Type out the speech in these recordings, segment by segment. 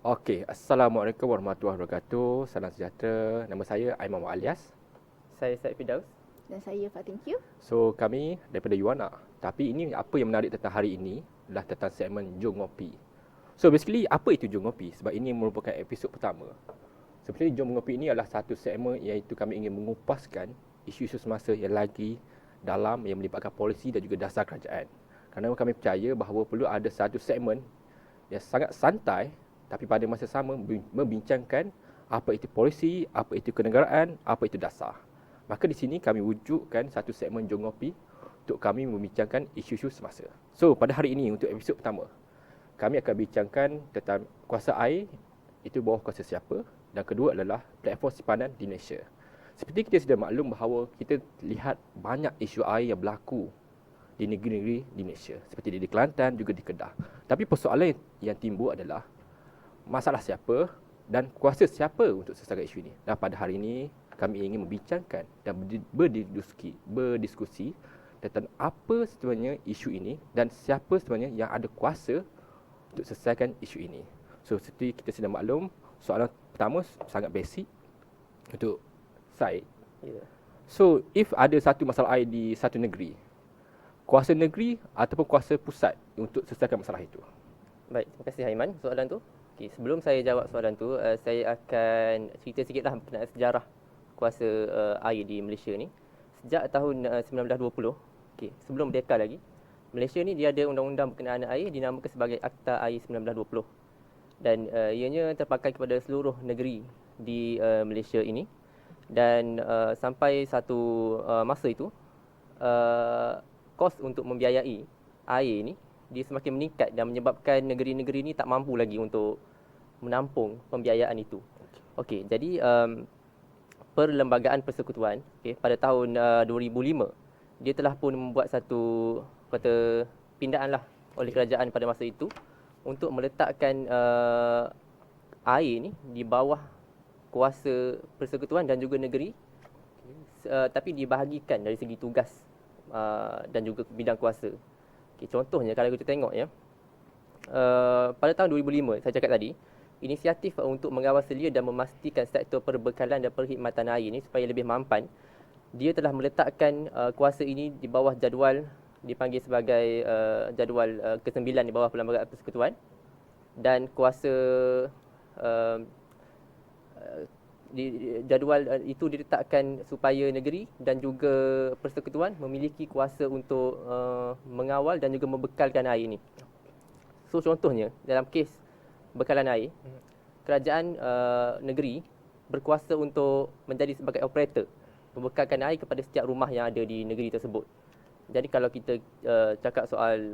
Okey, Assalamualaikum warahmatullahi wabarakatuh. Salam sejahtera. Nama saya Aiman Alias. Saya Said Firdaus. Dan saya Fatin Q. So, kami daripada Yuana. Tapi ini apa yang menarik tentang hari ini adalah tentang segmen Jom Ngopi. So, basically apa itu Jom Ngopi? Sebab ini merupakan episod pertama. Sebenarnya Jom Ngopi ini adalah satu segmen iaitu kami ingin mengupaskan isu-isu semasa yang lagi dalam yang melibatkan polisi dan juga dasar kerajaan. Kerana kami percaya bahawa perlu ada satu segmen yang sangat santai tapi pada masa sama membincangkan apa itu polisi, apa itu kenegaraan, apa itu dasar. Maka di sini kami wujudkan satu segmen Jom Ngopi untuk kami membincangkan isu-isu semasa. So, pada hari ini untuk episod pertama, kami akan bincangkan tentang kuasa air, itu bawah kuasa siapa, dan kedua adalah platform simpanan di Malaysia. Seperti kita sudah maklum bahawa kita lihat banyak isu air yang berlaku di negeri-negeri di Malaysia, seperti di Kelantan juga di Kedah. Tapi persoalan yang timbul adalah masalah siapa dan kuasa siapa untuk selesaikan isu ini. Dan pada hari ini kami ingin membincangkan dan berdiskusi tentang apa sebenarnya isu ini dan siapa sebenarnya yang ada kuasa untuk selesaikan isu ini. So, seperti kita sudah maklum, soalan pertama sangat basic untuk Said. Ya. So, if ada satu masalah air di satu negeri, kuasa negeri ataupun kuasa pusat untuk selesaikan masalah itu? Baik, terima kasih Haiman soalan tu. Okey, sebelum saya jawab soalan tu, saya akan cerita sikitlah berkenaan sejarah kuasa air di Malaysia ni. Sejak tahun 1920, okey, sebelum merdeka lagi, Malaysia ni dia ada undang-undang berkenaan air dinamakan sebagai Akta Air 1920. Dan ianya terpakai kepada seluruh negeri di Malaysia ini. Dan sampai satu masa itu, kos untuk membiayai air ni dia semakin meningkat dan menyebabkan negeri-negeri ini tak mampu lagi untuk menampung pembiayaan itu. Okey, jadi Perlembagaan Persekutuan pada tahun 2005 dia telah pun membuat satu kata pindaan lah oleh kerajaan pada masa itu untuk meletakkan air ni di bawah kuasa persekutuan dan juga negeri, tapi dibahagikan dari segi tugas dan juga bidang kuasa. Okay, contohnya kalau kita tengok ya, pada tahun 2005 saya cakap tadi, inisiatif untuk mengawal selia dan memastikan sektor perbekalan dan perkhidmatan air ini supaya lebih mampan, dia telah meletakkan kuasa ini di bawah jadual dipanggil sebagai jadual ke-9 di bawah Perlembagaan Persekutuan, dan kuasa jadual itu diletakkan supaya negeri dan juga persekutuan memiliki kuasa untuk mengawal dan juga membekalkan air ini. So contohnya dalam kes bekalan air, kerajaan negeri berkuasa untuk menjadi sebagai operator, membekalkan air kepada setiap rumah yang ada di negeri tersebut. Jadi kalau kita cakap soal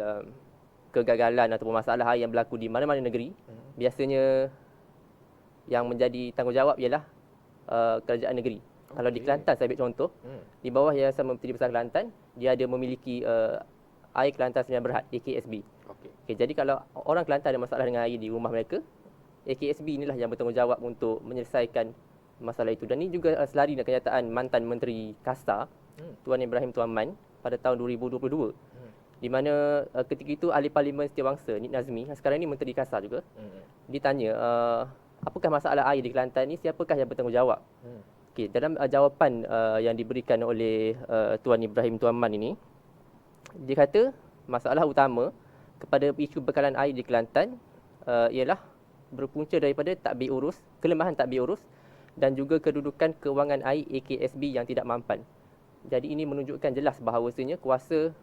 kegagalan ataupun masalah air yang berlaku di mana-mana negeri, biasanya yang menjadi tanggungjawab ialah kerajaan negeri. Okay. Kalau di Kelantan saya ambil contoh, di bawah Yayasan Menteri Besar Kelantan, dia ada memiliki Air Kelantan Sembilan Berhad, AKSB. Okay, jadi kalau orang Kelantan ada masalah dengan air di rumah mereka, AKSB inilah yang bertanggungjawab untuk menyelesaikan masalah itu. Dan ini juga selari dengan kenyataan mantan Menteri KASA, Tuan Ibrahim Tuan Man, pada tahun 2022. Di mana ketika itu Ahli Parlimen Setiawangsa, Nik Nazmi, sekarang ini Menteri KASA juga, ditanya, apakah masalah air di Kelantan ni, siapakah yang bertanggungjawab? Okay, dalam jawapan yang diberikan oleh Tuan Ibrahim Tuan Man ini, dia kata masalah utama kepada isu bekalan air di Kelantan ialah berpunca daripada kelemahan tadbir urus dan juga kedudukan kewangan air AKSB yang tidak mampan. Jadi ini menunjukkan jelas bahawasanya kuasa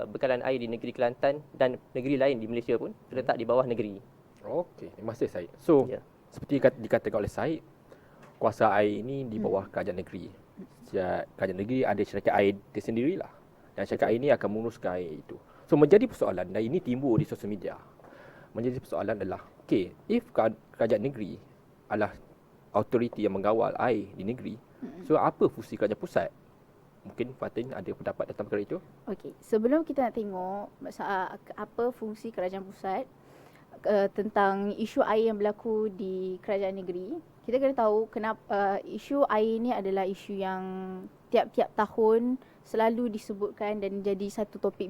bekalan air di negeri Kelantan dan negeri lain di Malaysia pun terletak di bawah negeri. Okey, terima kasih Said. So, seperti dikatakan oleh Said, kuasa air ini di bawah kerajaan negeri. Kerajaan negeri ada syarikat air tersendirilah. Dan syarikat air ini akan menguruskan air itu. So, menjadi persoalan, dan ini timbul di sosial media. Menjadi persoalan adalah, okay, if kerajaan negeri adalah autoriti yang mengawal air di negeri, so apa fungsi kerajaan pusat? Mungkin Fatin ada pendapat tentang perkara itu? Okey, sebelum kita nak tengok apa fungsi kerajaan pusat tentang isu air yang berlaku di kerajaan negeri, kita kena tahu kenapa isu air ni adalah isu yang tiap-tiap tahun selalu disebutkan dan jadi satu topik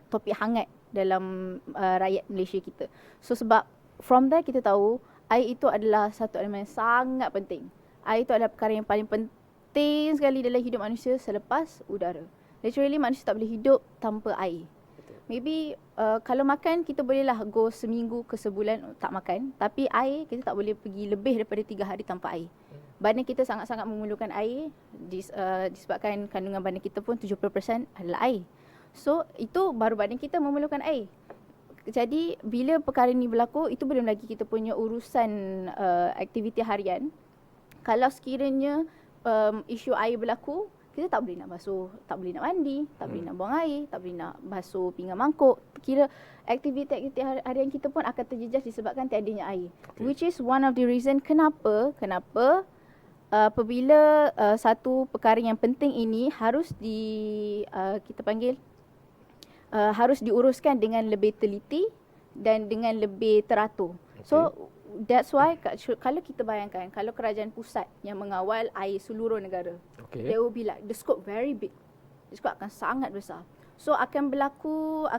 topik hangat dalam rakyat Malaysia kita. So sebab from there kita tahu air itu adalah satu elemen yang sangat penting. Air itu adalah perkara yang paling penting sekali dalam hidup manusia selepas udara. Literally manusia tak boleh hidup tanpa air. Maybe kalau makan kita bolehlah go seminggu ke sebulan tak makan. Tapi air kita tak boleh pergi lebih daripada 3 hari tanpa air. Badan kita sangat-sangat memerlukan air disebabkan kandungan badan kita pun 70% adalah air. So itu baru badan kita memerlukan air. Jadi bila perkara ni berlaku, itu belum lagi kita punya urusan aktiviti harian. Kalau sekiranya isu air berlaku, kita tak boleh nak basuh, tak boleh nak mandi, tak boleh nak buang air, tak boleh nak basuh pinggan mangkuk. Kira aktiviti-aktiviti harian kita pun akan terjejas disebabkan tiadanya air. Which is one of the reason kenapa apabila satu perkara yang penting ini harus kita panggil harus diuruskan dengan lebih teliti dan dengan lebih teratur. So that's why kalau kita bayangkan kalau kerajaan pusat yang mengawal air seluruh negara, there will be like the scope very big. The scope akan sangat besar. So akan berlaku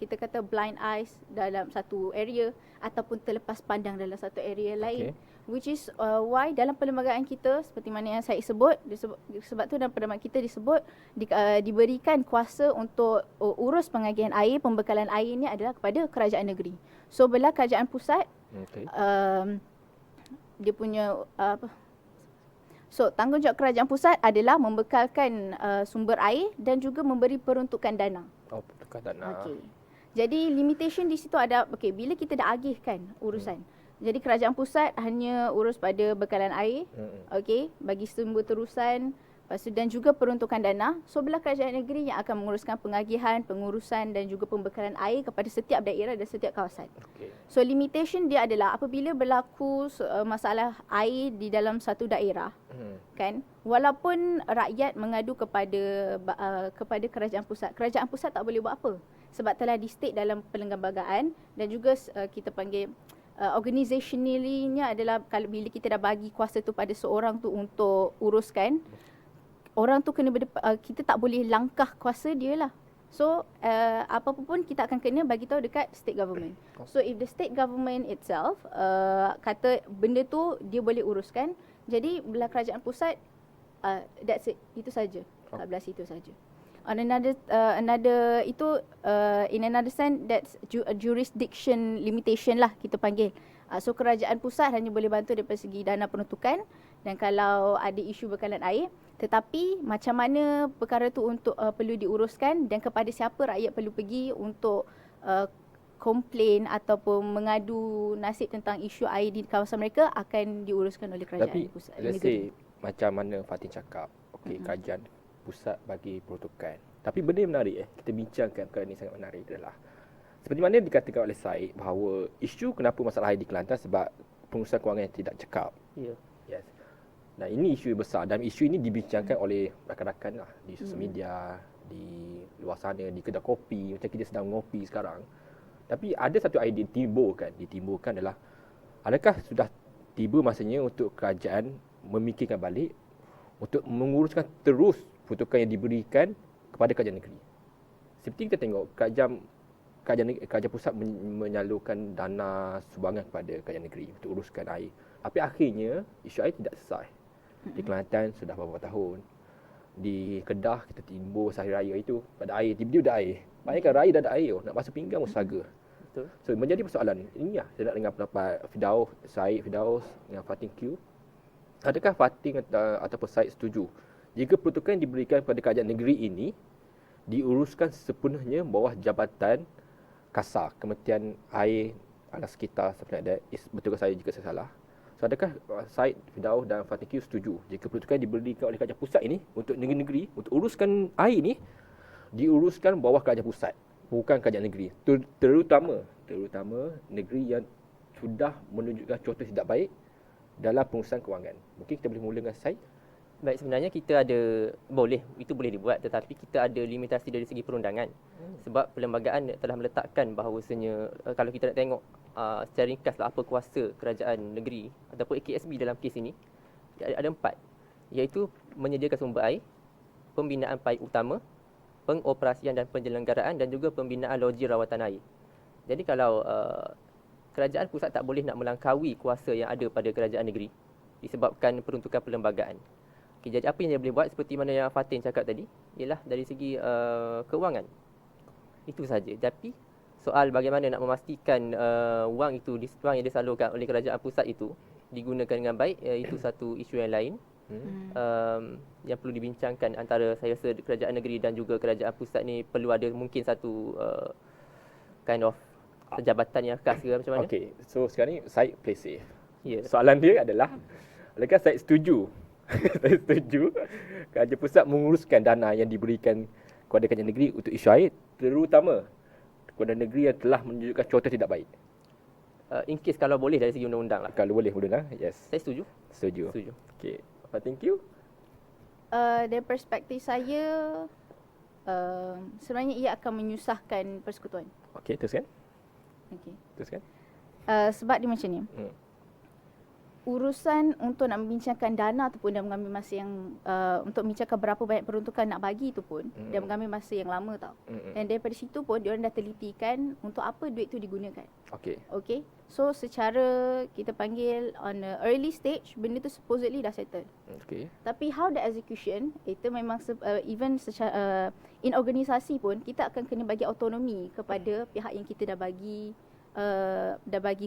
kita kata blind eyes dalam satu area ataupun terlepas pandang dalam satu area lain. Which is why dalam perlembagaan kita seperti mana yang saya sebut, sebab tu dalam perlembagaan kita disebut diberikan kuasa untuk urus pengagihan air, pembekalan air ini adalah kepada kerajaan negeri. So belah kerajaan pusat dia punya so tanggungjawab kerajaan pusat adalah membekalkan sumber air dan juga memberi peruntukan dana. Peruntukan dana. Jadi limitation di situ ada bila kita dah agihkan urusan. Jadi kerajaan pusat hanya urus pada bekalan air, bagi sumber terusan, dan juga peruntukan dana. So belah kerajaan negeri yang akan menguruskan pengagihan, pengurusan dan juga pembekalan air kepada setiap daerah dan setiap kawasan. So limitation dia adalah apabila berlaku masalah air di dalam satu daerah, kan, walaupun rakyat mengadu kepada kerajaan pusat tak boleh buat apa sebab telah di state dalam perlembagaan dan juga kita panggil organizationally-nya adalah bila kita dah bagi kuasa tu pada seorang tu untuk uruskan, orang tu kena kita tak boleh langkah kuasa dia lah. So apa-apa pun kita akan kena bagi tahu dekat state government. So if the state government itself kata benda tu dia boleh uruskan, jadi belah kerajaan pusat that's it, itu saja. 14 itu saja. On another itu in another sense that's a jurisdiction limitation lah kita panggil. So kerajaan pusat hanya boleh bantu daripada segi dana peruntukan dan kalau ada isu bekalan air, tetapi macam mana perkara tu untuk perlu diuruskan dan kepada siapa rakyat perlu pergi untuk komplain ataupun mengadu nasib tentang isu air di kawasan mereka akan diuruskan oleh kerajaan pusat. Tapi let's say macam mana Fatin cakap, kerajaan pusat bagi peruntukan. Tapi benda yang menarik kita bincangkan perkara ini sangat menarik adalah seperti mana dikatakan oleh Syed bahawa isu kenapa masalah air di Kelantan sebab pengurusan kewangan yang tidak cekap. Yes. Dan ini isu besar dan isu ini dibincangkan oleh rakan-rakan lah di sosial media, di luar sana, di kedai kopi, macam kita sedang ngopi sekarang. Tapi ada satu idea ditimbulkan adalah adakah sudah tiba masanya untuk kerajaan memikirkan balik untuk menguruskan terus peruntukan yang diberikan kepada kerajaan negeri. Seperti kita tengok kerajaan pusat menyalurkan dana sumbangan kepada kerajaan negeri untuk uruskan air. Tapi akhirnya isu air tidak selesai. Di Kelantan sudah beberapa tahun. Di Kedah kita timbul sehari raya itu pada air, tiba-tiba ada air. Bayangkan raya dah ada air, nak basuh pinggang pun saga. So menjadi persoalan. Ini lah saya nak dengar pendapat Syed Firdaus dengan Fatin Q. Adakah Fatin ataupun Syed setuju jika peruntukan yang diberikan kepada kerajaan negeri ini diuruskan sepenuhnya bawah jabatan KASA, Kementerian Air Alam Sekitar, something like that. Betul ke saya jika saya salah? So adakah Syed Firdaus dan Fatin Q setuju jika peruntukan yang diberikan oleh kerajaan pusat ini untuk negeri-negeri untuk uruskan air ini diuruskan bawah kerajaan pusat, bukan kerajaan negeri, terutama negeri yang sudah menunjukkan contoh tidak baik dalam pengurusan kewangan. Mungkin kita boleh mula dengan Syed. Baik, sebenarnya kita itu boleh dibuat, tetapi kita ada limitasi dari segi perundangan. Sebab perlembagaan telah meletakkan bahawasanya kalau kita nak tengok secara ringkaslah apa kuasa kerajaan negeri ataupun AKSB dalam kes ini, ada 4, iaitu menyediakan sumber air, pembinaan paip utama, pengoperasian dan penyelenggaraan dan juga pembinaan loji rawatan air. Jadi kalau kerajaan pusat tak boleh nak melangkaui kuasa yang ada pada kerajaan negeri disebabkan peruntukan perlembagaan. Okay, jadi apa yang dia boleh buat seperti mana yang Fatin cakap tadi ialah dari segi kewangan. Itu saja. Tapi soal bagaimana nak memastikan wang yang disalurkan oleh kerajaan pusat itu digunakan dengan baik, itu satu isu yang lain. Yang perlu dibincangkan antara saya rasa kerajaan negeri dan juga kerajaan pusat ni perlu ada mungkin satu kind of jabatan yang khas ke macam mana? Okey, so sekarang ni Syed play safe. Ya. Soalan dia adalah, adakah Syed setuju? Saya setuju kerajaan pusat menguruskan dana yang diberikan kepada kerajaan negeri untuk isu air, terutama kepada negeri yang telah menunjukkan contoh tidak baik. In case kalau boleh dari segi undang-undang lah. Kalau boleh, boleh lah. Yes. Saya setuju. Setuju. Setuju. Okey. Thank you. Dari perspektif saya, sebenarnya ia akan menyusahkan persekutuan. Okey, teruskan. Okay. Teruskan. Sebab dia macam ni. Urusan untuk nak membincangkan dana tu pun dah mengambil masa yang untuk membincangkan berapa banyak peruntukan nak bagi tu pun dah mengambil masa yang lama tau. Dan daripada situ pun diorang dah telitikan untuk apa duit tu digunakan. Okey. Okay. So secara kita panggil on a early stage, benda tu supposedly dah settle. Okey. Tapi how the execution, itu memang even secara in organisasi pun kita akan kena bagi autonomi kepada pihak yang kita dah bagi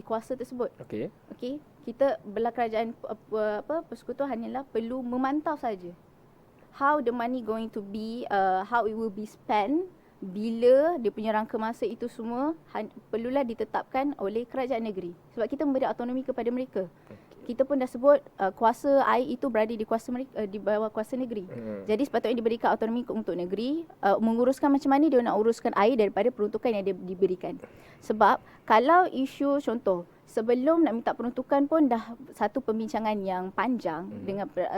kuasa tersebut. Okey. Okey, kita belah kerajaan persekutuan hanyalah perlu memantau saja how the money going to be, how it will be spent, bila dia punya rangka masa itu semua perlulah ditetapkan oleh kerajaan negeri. Sebab kita memberi autonomi kepada mereka. Kita pun dah sebut kuasa air itu berada di kuasa mereka, di bawah kuasa negeri. Jadi sepatutnya diberikan autonomi untuk negeri menguruskan macam mana dia nak uruskan air daripada peruntukan yang dia diberikan. Sebab kalau isu contoh sebelum nak minta peruntukan pun dah satu pembincangan yang panjang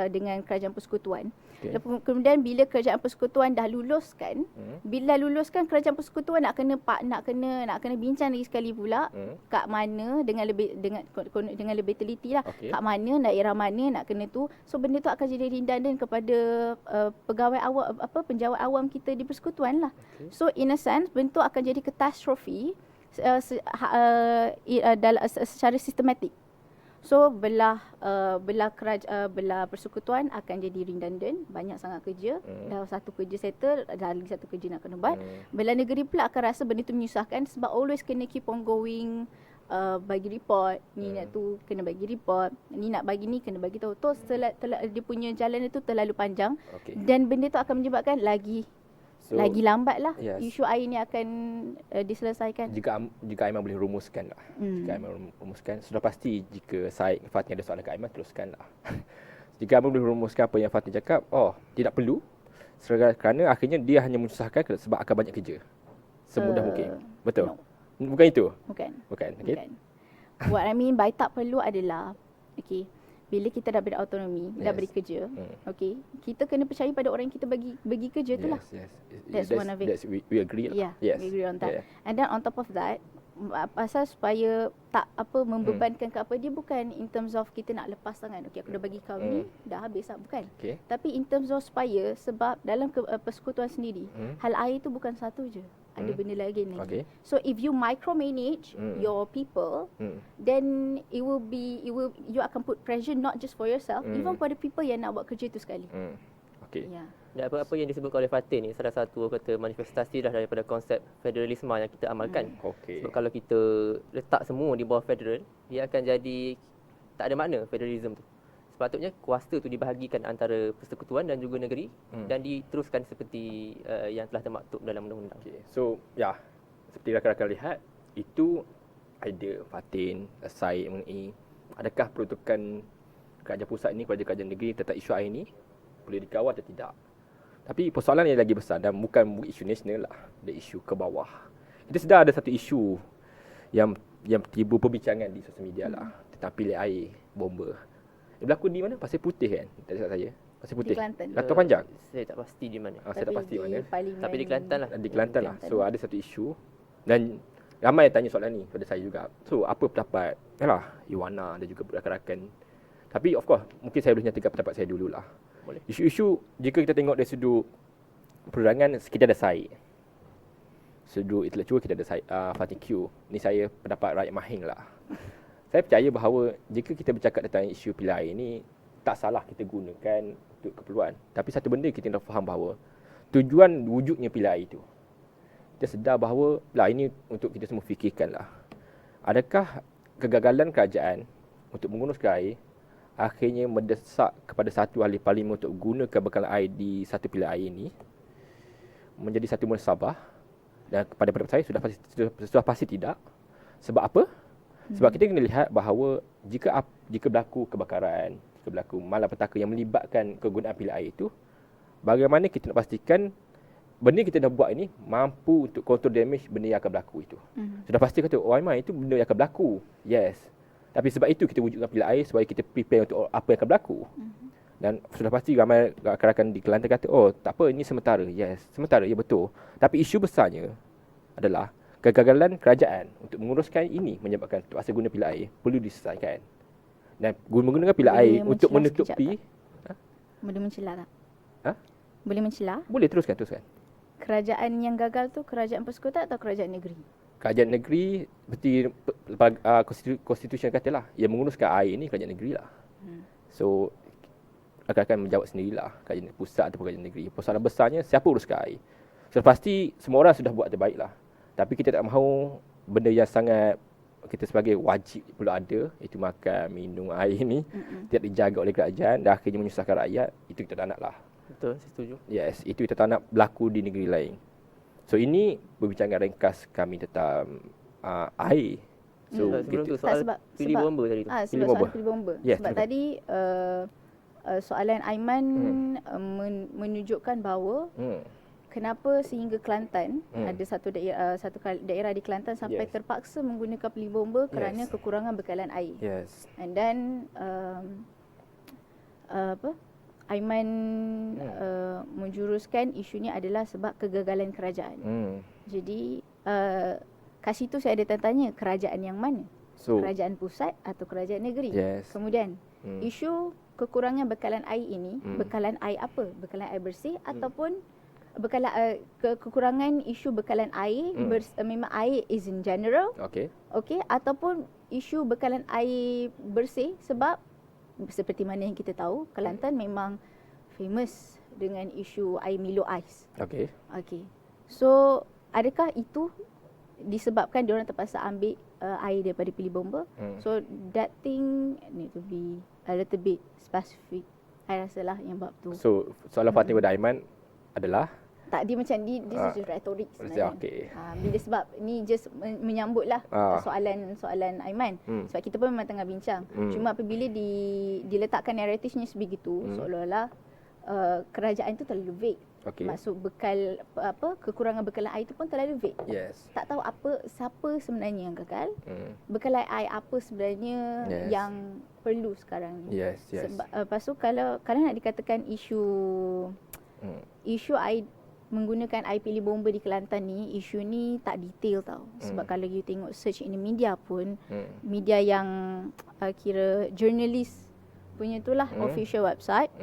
dengan kerajaan persekutuan. Okay. Kemudian bila kerajaan persekutuan dah luluskan, bila luluskan kerajaan persekutuan nak kena bincang lagi sekali pula kat mana dengan lebih teliti lah. Okay. Kat mana, daerah mana nak kena tu. So benda tu akan jadi redundant kepada pegawai awam, penjawat awam kita di persekutuan lah. Okay. So in a sense benda tu akan jadi katastrofi secara sistematik. So belah persekutuan akan jadi redundant, banyak sangat kerja. Dah satu kerja settle, dah lagi satu kerja nak kena buat. Belah negeri pula akan rasa benda tu menyusahkan sebab always kena keep on going, bagi report, ni nak tu kena bagi report, ni nak bagi ni kena bagi tahu. Tu dia punya jalan itu terlalu panjang. Okay. Dan benda tu akan menyebabkan lagi lambatlah isu air ni akan diselesaikan. Jika Aiman boleh rumuskan lah. Jika Aiman rumuskan, sudah pasti jika Syed Fatin ada soalan ke Aiman, teruskan lah. Jika Aiman boleh rumuskan apa yang Fatin cakap, tidak perlu. Kerana akhirnya dia hanya menyusahkan sebab akan banyak kerja. Semudah mungkin. Betul? No. Bukan itu? Bukan. Okay. Bukan. What I mean by tak perlu adalah, okay, bila kita dah beri autonomi, dah beri kerja, okay, kita kena percaya pada orang yang kita bagi kerja tu lah. That's one of it. We agree lah. Yeah, we agree on that. Yeah. And then on top of that, pasal supaya tak membebankan ke apa, dia bukan in terms of kita nak lepas tangan. Okay, aku dah bagi kau ni, dah habis lah. Bukan. Okay. Tapi in terms of supaya, sebab dalam persekutuan sendiri, hal air tu bukan satu je. Ada benda lagi ni. Okay. So if you micromanage your people, then you akan put pressure not just for yourself, even for the people yang nak buat kerja tu sekali. Okay. Yeah. Dan apa yang disebutkan oleh Fatin ni salah satu kata manifestasi dah daripada konsep federalisme yang kita amalkan. Okay. Sebab kalau kita letak semua di bawah federal, dia akan jadi tak ada makna federalism tu. Sepatutnya kuasa tu dibahagikan antara persekutuan dan juga negeri dan diteruskan seperti yang telah termaktub dalam undang-undang. Okay. So, seperti rakan-rakan lihat, itu idea Fatin, Syed mengenai adakah peruntukan kerajaan pusat ini kepada kerajaan negeri tentang isu air ini boleh dikawal atau tidak. Tapi persoalan yang lagi besar dan bukan isu nasional lah, ada isu ke bawah. Kita sedar ada satu isu yang timbul perbincangan di sosial media lah tentang pilih air bomba. Berlaku di mana? Pasir Putih kan? Tak silap saya. Pasir Putih. Di Kelantan. Latar Panjang. Saya tak pasti di mana. Saya tak pasti mana. Tapi di Kelantan lah. Di Kelantan lah. So ada satu isu dan ramai yang tanya soalan ni pada saya juga. So apa pendapat Iwana dan juga rakan-rakan. Tapi of course mungkin saya boleh nyatakan pendapat saya dululah. Boleh. Isu-isu jika kita tengok dari sudut penerangan, kita ada Syed. sudut intelektual kita ada Fatih Q. Ni saya pendapat rakyat mahing lah. Saya percaya bahawa jika kita bercakap tentang isu pilihan air ni, tak salah kita gunakan untuk keperluan. Tapi satu benda kita dah faham bahawa tujuan wujudnya pilihan air itu, kita sedar bahawa ini untuk kita semua fikirkan lah. Adakah kegagalan kerajaan untuk menguruskan air akhirnya mendesak kepada satu ahli parlimen untuk gunakan bekalan air di satu pilihan air ini menjadi satu musabah? Dan pada pendapat saya sudah pasti tidak. Sebab apa? Sebab kita kena lihat bahawa jika berlaku kebakaran, jika berlaku malapetaka yang melibatkan kegunaan pilihan air itu, bagaimana kita nak pastikan benda yang kita dah buat ini mampu untuk control damage benda yang akan berlaku itu. Sudah pasti kata, Aiman, itu benda yang akan berlaku. Yes. Tapi sebab itu kita wujudkan pilihan air supaya kita prepare untuk apa yang akan berlaku. Dan sudah pasti ramai rakan-rakan di Kelantan kata, tak apa, ini sementara. Yes, sementara, ya betul. Tapi isu besarnya adalah kegagalan kerajaan untuk menguruskan ini menyebabkan tuasa guna pilihan air perlu diselesaikan. Dan menggunakan pilihan air untuk menutupi... Boleh mencela tak? Ha? Boleh mencela? Boleh, teruskan. Kerajaan yang gagal tu kerajaan persekutuan atau kerajaan negeri? Kerajaan negeri, seperti konstitusi yang katalah, yang menguruskan air ini kerajaan negeri lah. So, akan menjawab sendirilah kerajaan pusat ataupun kerajaan negeri. Persoalan besarnya, siapa uruskan air? Sudah pasti semua orang sudah buat terbaik lah. Tapi kita tak mahu benda yang sangat kita sebagai wajib perlu ada, iaitu makan, minum, air ni tidak dijaga oleh kerajaan dan akhirnya menyusahkan rakyat. Itu kita tak nak lah. Betul, saya setuju. Yes, itu kita tak nak berlaku di negeri lain. So ini perbincangan ringkas kami tentang air. So sebelum tu soal pilih bomba tadi tu. Sebab soal pilih bomba. Yes, sebab tadi soalan Aiman menunjukkan bahawa kenapa sehingga Kelantan ada satu daerah di Kelantan sampai terpaksa menggunakan pilih bomba kerana kekurangan bekalan air. Yes. And then Aiman menjuruskan isu ni adalah sebab kegagalan kerajaan. Jadi kat situ saya ada tanya, kerajaan yang mana? Kerajaan pusat atau kerajaan negeri? Yes. Kemudian isu kekurangan bekalan air ini, bekalan air apa? Bekalan air bersih ataupun bekalan kekurangan isu bekalan air memang air is in general. Okey, ataupun isu bekalan air bersih sebab seperti mana yang kita tahu, Kelantan memang famous dengan isu air Milo Ais. Okey. So, adakah itu disebabkan diorang terpaksa ambil air daripada pilih bomba? So, that thing need to be a little bit specific. I rasa lah yang bab tu. So, soalan Fatimah pada Aiman adalah tak, dia macam this is just rhetoric sebenarnya. Bila sebab ni just menyambut lah soalan Aiman. Sebab kita pun memang tengah bincang. Cuma apabila diletakkan narratifnya sebegitu, seolah-olah kerajaan tu terlalu vague. Maksud kekurangan bekalan air tu pun terlalu vague. Tak tahu siapa sebenarnya yang gagal. Bekalan air apa sebenarnya yang perlu sekarang ni. Sebab lepas tu kalau nak dikatakan isu air menggunakan air pilih bomba di Kelantan ni, isu ni tak detail tau. Sebab kalau you tengok search in the media pun, media yang kira journalist punya tu lah, official website,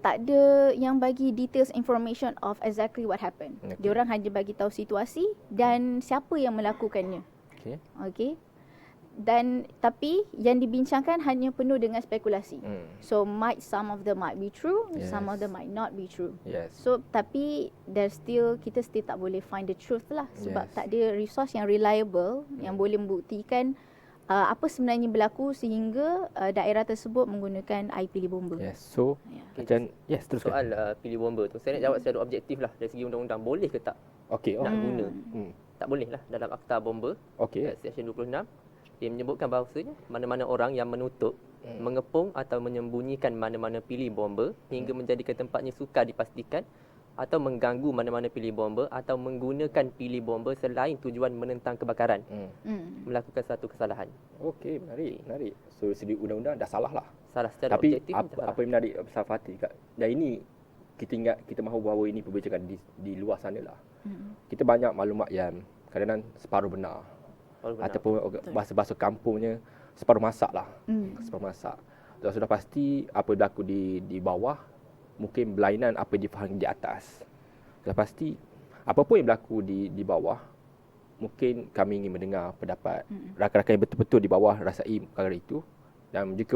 tak ada yang bagi details information of exactly what happened. Diorang hanya bagi tahu situasi dan siapa yang melakukannya. Okay. Dan tapi yang dibincangkan hanya penuh dengan spekulasi. So some of them might be true, some of them might not be true. So tapi kita still tak boleh find the truth lah, sebab tak ada resource yang reliable yang boleh membuktikan apa sebenarnya berlaku sehingga daerah tersebut menggunakan air pilih bomba. So macam teruskan. Soal pilih bomba tu saya nak jawab secara objektif lah dari segi undang-undang, boleh ke tak nak guna? Tak boleh lah dalam Akta Bomba. Section 26 dia menyebutkan bahawasanya mana-mana orang yang menutup, mengepung atau menyembunyikan mana-mana pilih bomba hingga menjadikan tempatnya sukar dipastikan atau mengganggu mana-mana pilih bomba atau menggunakan pilih bomba selain tujuan menentang kebakaran, melakukan satu kesalahan. Okey, menarik. So segi undang-undang dah salah lah. Salah secara objektif. Tapi apa yang menarik Besar Fatih kat dan ini kita ingat, kita mahu bahawa ini perbincangan di luar sana lah. Kita banyak maklumat yang kadang-kadang separuh benar. Ataupun bahasa-bahasa kampungnya separuh masak lah. Separuh masak. Dan sudah pasti apa berlaku di bawah mungkin berlainan apa yang difahami di atas. Sudah pasti apa pun yang berlaku di bawah, mungkin kami ingin mendengar pendapat rakan-rakan yang betul-betul di bawah rasai perkara itu. Dan jika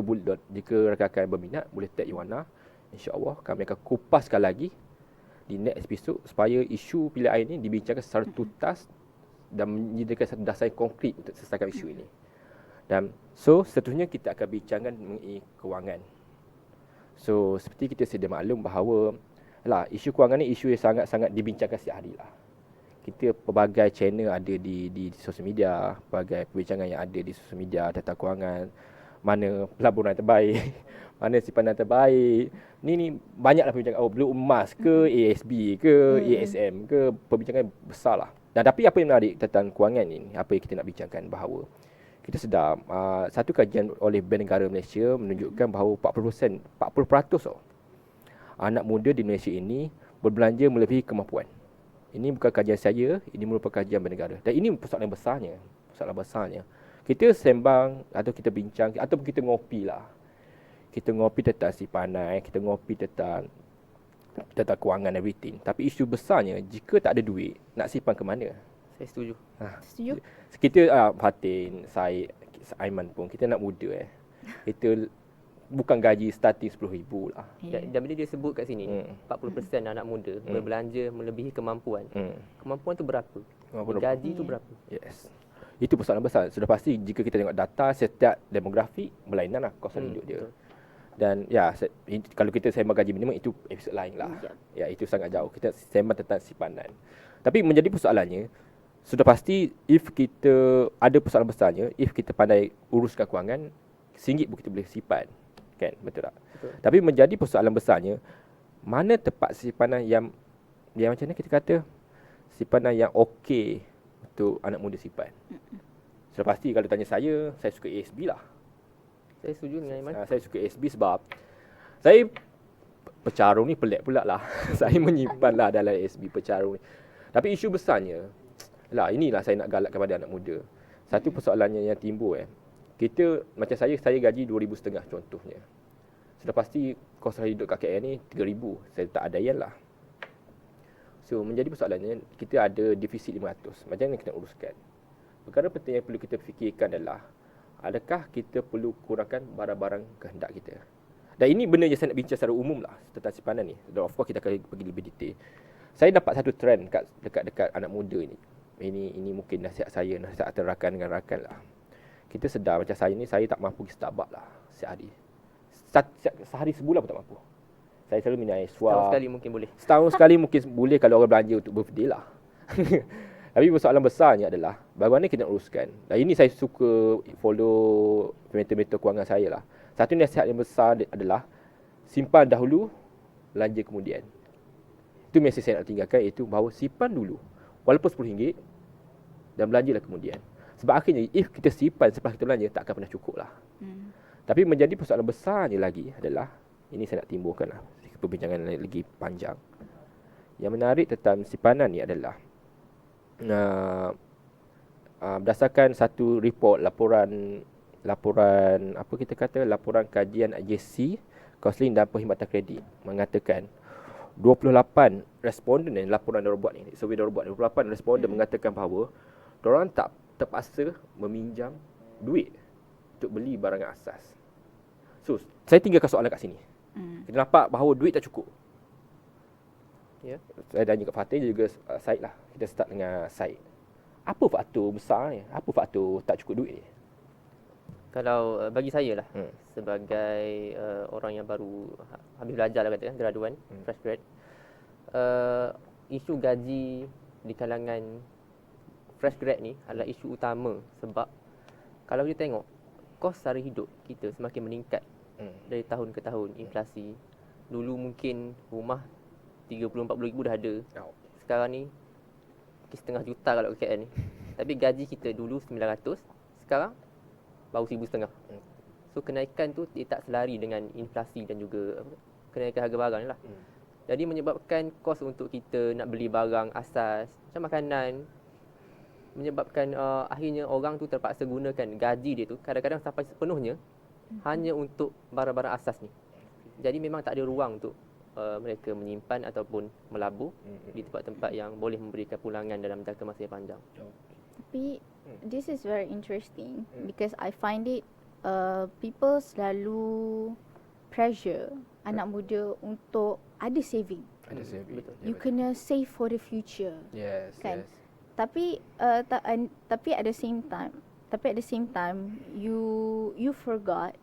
rakan-rakan berminat, boleh tag Iwana. InsyaAllah kami akan kupaskan lagi di next episode supaya isu pilihan air ini dibincangkan secara tuntas dan menyediakan satu dasar yang konkret untuk selesaikan isu ini. Dan seterusnya kita akan bincangkan mengenai kewangan. So seperti kita sedia maklum bahawa isu kewangan ni isu yang sangat-sangat dibincangkan setiap hari lah. Kita pelbagai channel ada di sosial media, pelbagai perbincangan yang ada di sosial media tentang kewangan, mana pelaburan terbaik, mana simpanan terbaik. Ni banyaklah perbincangan. Blue emas ke, ASB ke, ASM ke, perbincangan besar lah. Dan tapi apa yang menarik tentang kewangan ni, apa yang kita nak bincangkan bahawa kita sedar satu kajian oleh Bank Negara Malaysia menunjukkan bahawa 40% anak muda di Malaysia ini berbelanja melebihi kemampuan. Ini bukan kajian saya, ini merupakan kajian Bank Negara. Dan ini persoalan besarnya. Kita sembang atau kita bincang ataupun kita ngopi lah. Kita ngopi tentang simpanan, kita ngopi tentang kewangan everything. Tapi isu besarnya, jika tak ada duit, nak simpan ke mana? Saya setuju. Setuju? Kita Fatin, Syed, Aiman pun, kita nak muda Kita bukan gaji starting RM10,000 lah. Dan bila dia sebut kat sini, 40% anak muda berbelanja melebihi kemampuan. Kemampuan tu berapa? Gaji tu berapa? Yes. Itu persoalan besar. Sudah pasti jika kita tengok data setiap demografi berlainan lah kos hidup dia. Betul. Dan kalau kita sembang gaji minimum itu episod lain lah. Ya, itu sangat jauh. Kita sembang tentang simpanan. Tapi menjadi persoalannya, sudah pasti if kita ada persoalan besarnya, if kita pandai uruskan kewangan, RM1 pun kita boleh simpan. Kan? Betul tak? Betul. Tapi menjadi persoalan besarnya, mana tempat simpanan yang macam mana kita kata, simpanan yang okey untuk anak muda simpan. Sudah pasti kalau tanya saya suka ASB lah. Saya setuju dengan Iman. Saya suka ASB sebab saya pecarum ni pelik pula lah. Saya menyimpan lah dalam ASB pecarum ni. Tapi isu besarnya, inilah saya nak galakkan kepada anak muda. Satu persoalannya yang timbul kita, macam saya gaji RM2,500 contohnya. Sudah pasti kos hidup kat KL ni RM3,000. Saya tak ada yang lah. So menjadi persoalannya, kita ada defisit RM500. Macam mana kita nak uruskan? Perkara penting yang perlu kita fikirkan adalah, adakah kita perlu kurangkan barang-barang kehendak kita? Dan ini benda yang saya nak bincang secara umum lah tentang simpanan ni. Dan of course kita akan pergi lebih detail. Saya dapat satu trend dekat anak muda ni. Ini mungkin nasihat saya, nasihat rakan dengan rakan lah. Kita sedar macam saya ni, saya tak mampu pergi Starbucks lah sehari. Sehari sebulan pun tak mampu. Saya selalu minum air suar. Setahun sekali mungkin boleh. Setahun sekali mungkin boleh kalau orang belanja untuk birthday lah. Tapi persoalan besarnya adalah bagaimana kita nak uruskan. Dan ini saya suka follow mentor-mentor kewangan saya lah. Satu nasihat yang besar adalah simpan dahulu, belanja kemudian. Itu mesej saya nak tinggalkan, iaitu bahawa simpan dulu walaupun RM10 dan belanjalah kemudian. Sebab akhirnya if kita simpan setelah kita belanja, tak akan pernah cukup lah. Tapi menjadi persoalan besarnya lagi adalah, ini saya nak timbulkan lah perbincangan lagi panjang. Yang menarik tentang simpanan ni adalah berdasarkan satu report laporan apa kita kata, laporan kajian agensi kaunseling dan perkhidmatan kredit mengatakan 28 responden yang laporan dia buat ni, survey dia buat 28 responden mengatakan bahawa diorang tak terpaksa meminjam duit untuk beli barangan asas. So saya tinggalkan soalan kat sini. Kita nampak bahawa duit tak cukup. Ya. Saya tanya kat Fatih juga Syed lah. Kita start dengan Syed. Apa faktor besar ni? Apa faktor tak cukup duit ni? Kalau bagi saya lah, sebagai orang yang baru habis belajar lah katakan, graduan, fresh grad, isu gaji di kalangan fresh grad ni adalah isu utama. Sebab kalau kita tengok, kos sara hidup kita semakin meningkat dari tahun ke tahun, inflasi. Dulu mungkin rumah 30-40 ribu dah ada. Sekarang ni setengah juta kalau ke KL ni. Tapi gaji kita dulu 900, sekarang baru 1,500. So kenaikan tu dia tak selari dengan inflasi dan juga kenaikan harga barang ni lah. Jadi menyebabkan kos untuk kita nak beli barang asas macam makanan, menyebabkan akhirnya orang tu terpaksa gunakan gaji dia tu kadang-kadang sampai sepenuhnya hanya untuk barang-barang asas ni. Jadi memang tak ada ruang untuk mereka menyimpan ataupun melabur di tempat-tempat yang boleh memberikan pulangan dalam jangka masa yang panjang. Tapi this is very interesting because I find it people selalu pressure anak muda untuk ada saving. Ada saving. Betul. You kena save for the future. Yes, kan? yes. Tapi tapi at the same time you forgot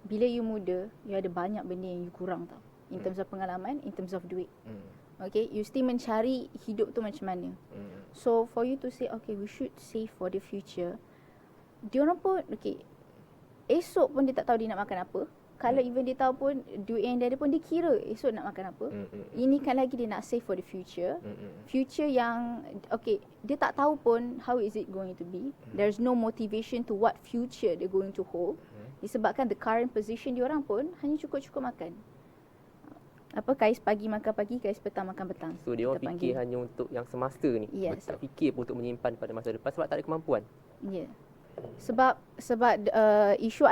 bila you muda, you ada banyak benda yang you kurang tau. In terms of pengalaman, in terms of duit. Okay, you still mencari hidup tu macam mana. So for you to say, okay, we should save for the future. Diorang pun, okay, esok pun dia tak tahu dia nak makan apa. Kalau even dia tahu pun duit yang dia ada pun dia kira esok nak makan apa. Ini kan lagi dia nak save for the future. Future yang, okay, dia tak tahu pun how is it going to be. There's no motivation to what future they're going to hold. Disebabkan the current position diorang pun hanya cukup-cukup makan. Apa, kais pagi makan pagi, kais petang makan petang. So dia orang kita fikir panggil. hanya untuk yang semasa ni. Yes. Tak fikir pun untuk menyimpan pada masa depan sebab tak ada kemampuan. Ya. Yeah. Sebab isu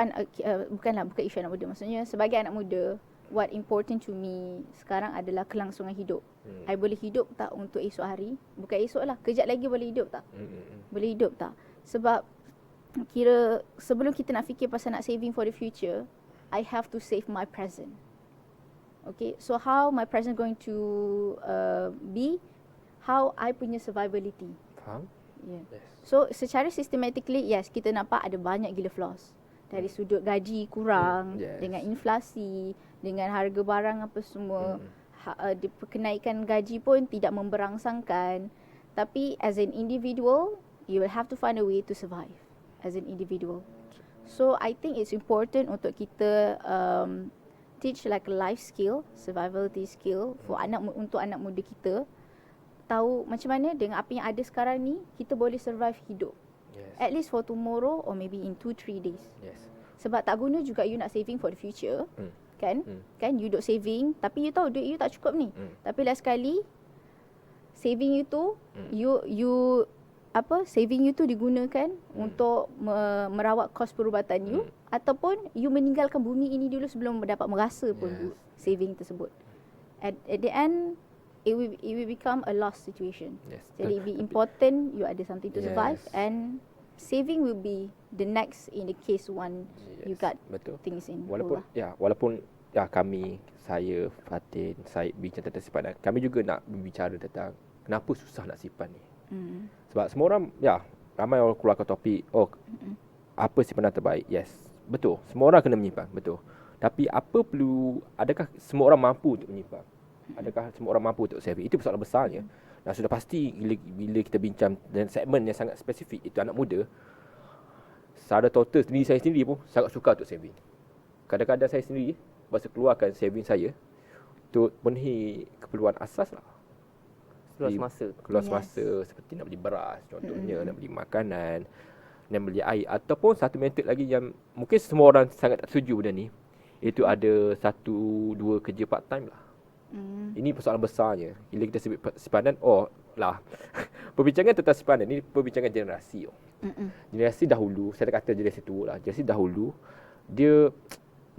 bukan isu anak muda. Maksudnya sebagai anak muda, what important to me sekarang adalah kelangsungan hidup. I boleh hidup tak untuk esok hari? Bukan esok lah, kejap lagi boleh hidup tak? Boleh hidup tak? Sebab kira sebelum kita nak fikir pasal nak saving for the future, I have to save my present. Okay, so how my present going to be? How I punya survivability. Faham? Yeah. Yes. So secara systematically, yes, kita nampak ada banyak gila flaws. Dari sudut gaji kurang, Yes. dengan inflasi, dengan harga barang apa semua, kenaikan gaji pun tidak memberangsangkan. Tapi as an individual, you will have to find a way to survive as an individual. So I think it's important untuk kita teach like a life skill, survivality skill for untuk anak muda kita. Tahu macam mana dengan apa yang ada sekarang ni, kita boleh survive hidup. Yes. At least for tomorrow or maybe in 2-3 days. Yes. Sebab tak guna juga you nak saving for the future. Kan? Kan you duk saving tapi you tahu duit you tak cukup ni. Tapi last sekali saving you tu you saving you tu digunakan untuk merawat kos perubatan you ataupun you meninggalkan bumi ini dulu sebelum dapat merasa pun saving tersebut. At the end it will become a lost situation. Yes. Jadi be important you ada something to survive Yes. and saving will be the next in the case one you got Betul. things in. Walaupun bawah. kami, saya, Fatin, Syed bincang tentang simpanan, kami juga nak berbicara tentang kenapa susah nak simpan ni. Sebab semua orang, ramai orang keluarkan topik, apa simpanan terbaik? Yes, betul. Semua orang kena menyimpan, betul. Tapi adakah semua orang mampu untuk menyimpan? Adakah semua orang mampu untuk saving? Itu persoalan besarnya. Dan sudah pasti bila kita bincang dan segmen yang sangat spesifik, itu anak muda, secara total diri saya sendiri pun sangat suka untuk saving. Kadang-kadang saya sendiri masa keluarkan saving saya untuk penuhi keperluan asas lah. Keluar semasa. Keluar semasa seperti nak beli beras contohnya, nak beli makanan, nak beli air. Ataupun satu metod lagi yang mungkin semua orang sangat tak setuju benda ni, iaitu ada 1-2 kerja part time lah. Ini persoalan besarnya. Bila kita sebut simpanan, perbincangan tentang simpanan ni perbincangan generasi. Generasi dahulu, saya tak kata generasi tua lah. Generasi dahulu, dia